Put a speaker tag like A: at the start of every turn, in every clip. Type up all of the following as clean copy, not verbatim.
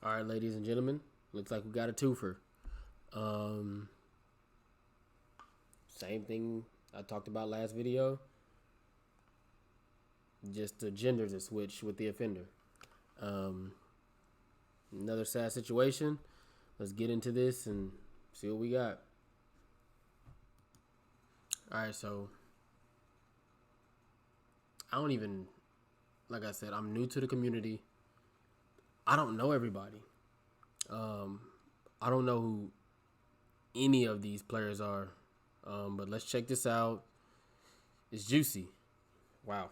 A: All right, ladies and gentlemen, looks like we got a twofer. Same thing I talked about last video. Just the genders are switched with the offender. Another sad situation. Let's get into this and see what we got. All right, so I don't even, like I said, I'm new to the community. I don't know everybody. I don't know who any of these players are. But let's check this out. It's juicy. Wow.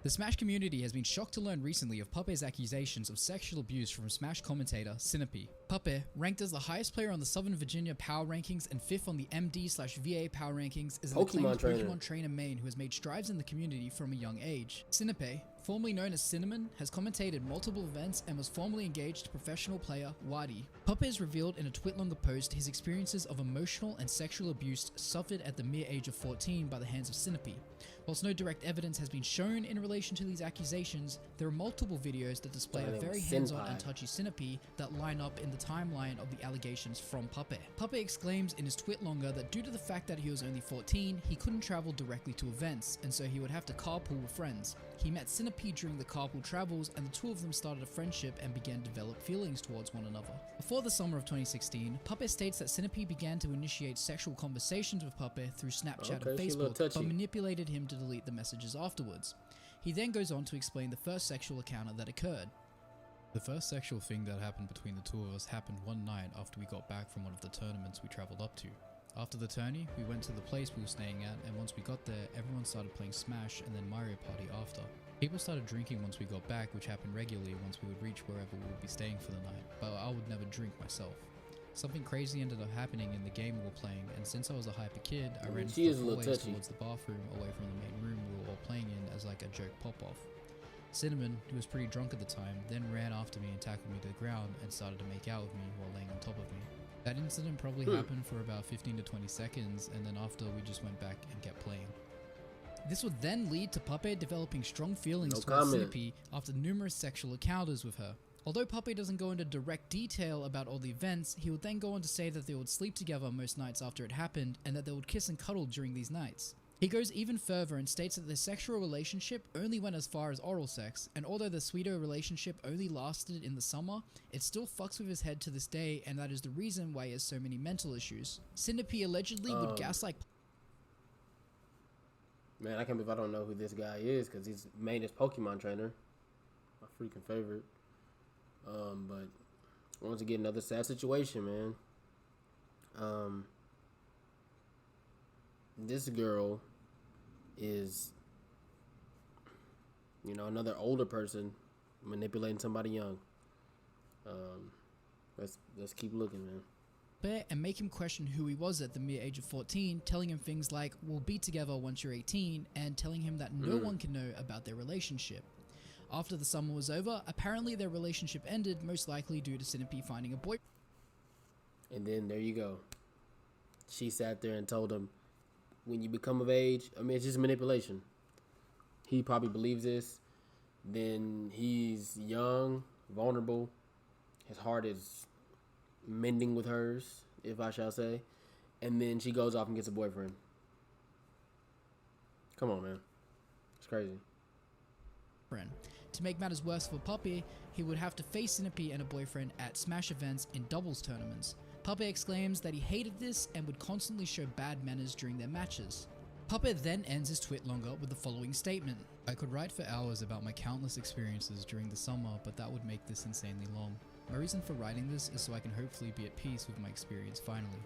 B: The Smash community has been shocked to learn recently of Puppet's accusations of sexual abuse from Smash commentator Sinope. Puppet, ranked as the highest player on the Southern Virginia power rankings and 5th on the MD/VA power rankings, is an acclaimed Pokemon trainer main who has made strides in the community from a young age. Sinope, formerly known as Cinnamon, has commentated multiple events and was formerly engaged to professional player Wadi. Puppet has revealed in a Twitlonger post his experiences of emotional and sexual abuse suffered at the mere age of 14 by the hands of Sinope. Whilst no direct evidence has been shown in relation to these accusations, there are multiple videos that display a very hands-on and touchy Sinope that line up in the timeline of the allegations from Puppet. Puppet exclaims in his Twitlonger that due to the fact that he was only 14, he couldn't travel directly to events, and so he would have to carpool with friends. He met Sinope during the carpool travels, and the two of them started a friendship and began to develop feelings towards one another. Before the summer of 2016, Puppet states that Sinope began to initiate sexual conversations with Puppet through Snapchat and Facebook, but manipulated him to delete the messages afterwards. He then goes on to explain the first sexual encounter that occurred.
C: The first sexual thing that happened between the two of us happened one night after we got back from one of the tournaments we travelled up to. After the tourney, we went to the place we were staying at, and once we got there, everyone started playing Smash and then Mario Party after. People started drinking once we got back, which happened regularly once we would reach wherever we would be staying for the night, but I would never drink myself. Something crazy ended up happening in the game we were playing, and since I was a hyper kid, I ran into the hallways towards the bathroom away from the main room we were all playing in as like a joke pop-off. Cinnamon, who was pretty drunk at the time, then ran after me and tackled me to the ground and started to make out with me while laying on top of me. That incident probably happened for about 15 to 20 seconds, and then after we just went back and kept playing.
B: This would then lead to Puppet developing strong feelings towards Sinope after numerous sexual encounters with her. Although Puppet doesn't go into direct detail about all the events, he would then go on to say that they would sleep together most nights after it happened, and that they would kiss and cuddle during these nights. He goes even further and states that their sexual relationship only went as far as oral sex, and although the sweeter relationship only lasted in the summer, it still fucks with his head to this day, and that is the reason why he has so many mental issues. Sinope allegedly would gaslight.
A: Man, I can't believe I don't know who this guy is because he's main is Pokemon trainer, my freaking favorite. But once again, another sad situation, man. This girl is, another older person manipulating somebody young. Let's keep looking, man.
B: And make him question who he was at the mere age of 14, telling him things like, "We'll be together once you're 18, and telling him that no one can know about their relationship. After the summer was over, apparently their relationship ended, most likely due to Sinope finding a boyfriend.
A: And then there you go. She sat there and told him, when you become of age, it's just manipulation. He probably believes this. Then he's young, vulnerable. His heart is mending with hers, if I shall say. And then she goes off and gets a boyfriend. Come on, man. It's crazy.
B: To make matters worse for Puppet, he would have to face Sinope and a boyfriend at Smash events in doubles tournaments. Puppet exclaims that he hated this and would constantly show bad manners during their matches. Puppet then ends his Twitlonger with the following statement.
C: I could write for hours about my countless experiences during the summer, but that would make this insanely long. My reason for writing this is so I can hopefully be at peace with my experience finally.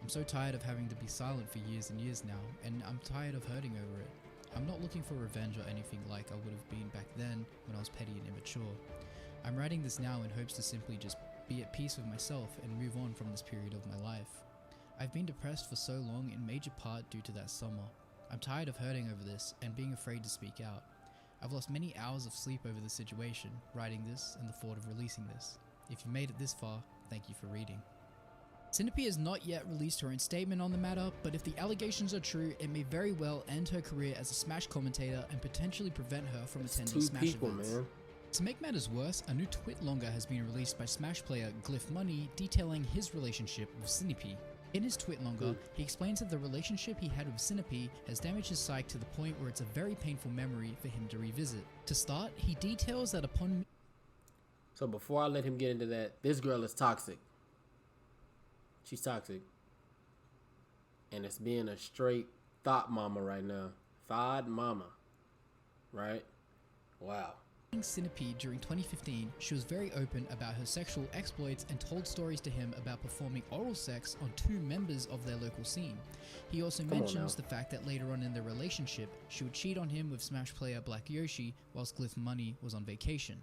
C: I'm so tired of having to be silent for years and years now, and I'm tired of hurting over it. I'm not looking for revenge or anything like I would have been back then when I was petty and immature. I'm writing this now in hopes to simply just be at peace with myself and move on from this period of my life. I've been depressed for so long in major part due to that summer. I'm tired of hurting over this and being afraid to speak out. I've lost many hours of sleep over this situation, writing this and the thought of releasing this. If you made it this far, thank you for reading.
B: Sinope has not yet released her own statement on the matter, but if the allegations are true, it may very well end her career as a Smash commentator and potentially prevent her from attending Smash events.
A: Man.
B: To make matters worse, a new twit longer has been released by Smash player Glyph Money detailing his relationship with Sinope. In his twit longer, he explains that the relationship he had with Sinope has damaged his psyche to the point where it's a very painful memory for him to revisit. To start, he details that upon...
A: So before I let him get into that, this girl is toxic. She's toxic. And it's being a straight thought mama right now. Thought mama. Right? Wow.
B: Sinope during 2015, she was very open about her sexual exploits and told stories to him about performing oral sex on 2 members of their local scene. He also mentions the fact that later on in their relationship, she would cheat on him with Smash player Black Yoshi whilst Glyph Money was on vacation.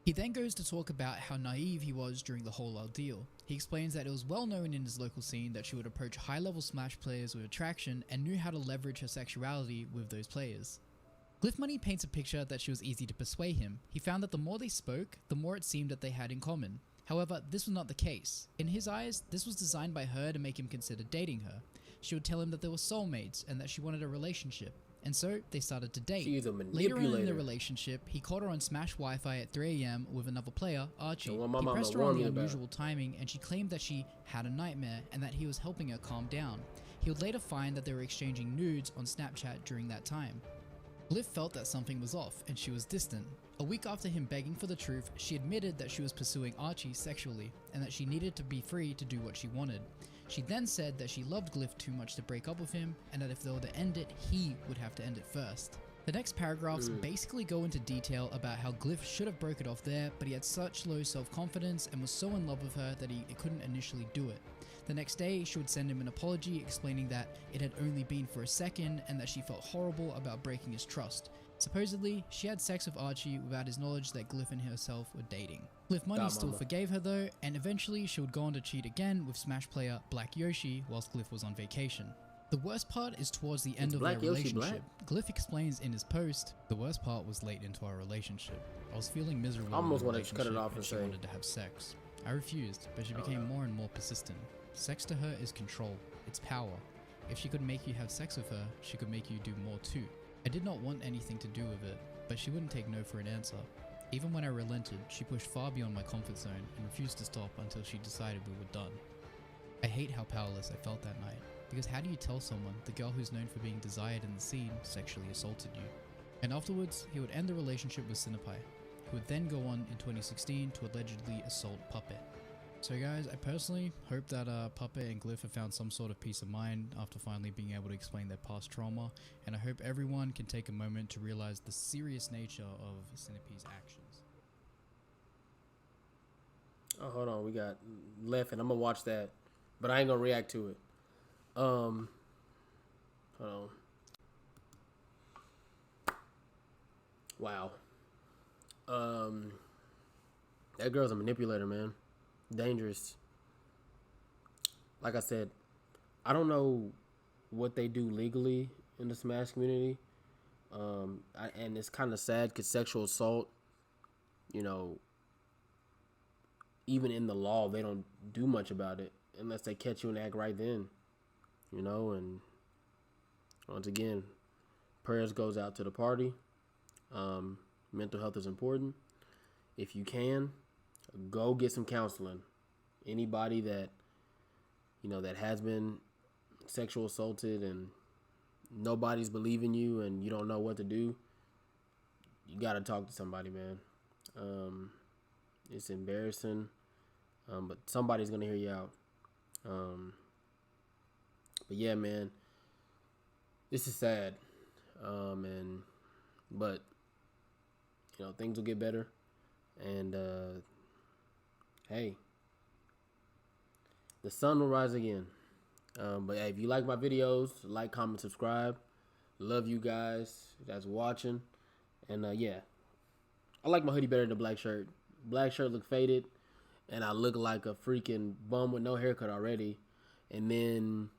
B: He then goes to talk about how naive he was during the whole ordeal. He explains that it was well known in his local scene that she would approach high-level Smash players with attraction and knew how to leverage her sexuality with those players. Glyph Money paints a picture that she was easy to persuade him. He found that the more they spoke, the more it seemed that they had in common. However, this was not the case. In his eyes, this was designed by her to make him consider dating her. She would tell him that they were soulmates and that she wanted a relationship. And so, they started to date.
A: She's a
B: Later
A: manipulator.
B: on in the relationship, he caught her on Smash Wi-Fi at 3 AM with another player, Archie.
A: The one my
B: He
A: mama
B: pressed her on
A: warned
B: the
A: me about.
B: unusual timing, and she claimed that she had a nightmare and that he was helping her calm down. He would later find that they were exchanging nudes on Snapchat during that time. Glyph felt that something was off, and she was distant. A week after him begging for the truth, she admitted that she was pursuing Archie sexually, and that she needed to be free to do what she wanted. She then said that she loved Glyph too much to break up with him, and that if they were to end it, he would have to end it first. The next paragraphs basically go into detail about how Glyph should have broke it off there, but he had such low self-confidence and was so in love with her that he couldn't initially do it. The next day, she would send him an apology explaining that it had only been for a second and that she felt horrible about breaking his trust. Supposedly, she had sex with Archie without his knowledge that Glyph and herself were dating. Glyph Money still forgave her though, and eventually she would go on to cheat again with Smash player Black Yoshi whilst Glyph was on vacation. The worst part is towards the end of their relationship. Glyph explains in his post,
C: "The worst part was late into our relationship. I was feeling miserable
A: I almost
C: in the
A: wanted to cut it
C: relationship
A: off and
C: she
A: say-
C: wanted to have sex. I refused, but she became more and more persistent. Sex to her is control. It's power. If she could make you have sex with her, she could make you do more too. I did not want anything to do with it, but she wouldn't take no for an answer. Even when I relented, she pushed far beyond my comfort zone and refused to stop until she decided we were done. I hate how powerless I felt that night, because how do you tell someone the girl who's known for being desired in the scene sexually assaulted you?" And afterwards, he would end the relationship with Sinope, who would then go on in 2016 to allegedly assault Puppet. So guys, I personally hope that Puppet and Glyph have found some sort of peace of mind after finally being able to explain their past trauma, and I hope everyone can take a moment to realize the serious nature of Sinope's actions.
A: Oh, hold on. We got left, and I'm going to watch that, but I ain't going to react to it. Hold on. Wow. That girl's a manipulator, man. Dangerous. Like I said, I don't know what they do legally in the Smash community. And it's kind of sad because sexual assault, you know, even in the law, they don't do much about it unless they catch you and act right then, you know. And once again, prayers goes out to the party. Mental health is important. If you can, go get some counseling. Anybody that, you know, that has been sexual assaulted and nobody's believing you and you don't know what to do, you got to talk to somebody, man. It's embarrassing, but somebody's going to hear you out. But yeah, man, this is sad. But you know, things will get better. And, hey, the sun will rise again. But hey, if you like my videos, like, comment, subscribe. Love you guys that's watching. And yeah, I like my hoodie better than the black shirt. Black shirt look faded, and I look like a freaking bum with no haircut already. And then,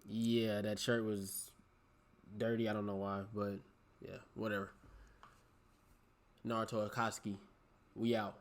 A: yeah, that shirt was dirty. I don't know why, but yeah, whatever. Naruto Akatsuki, we out.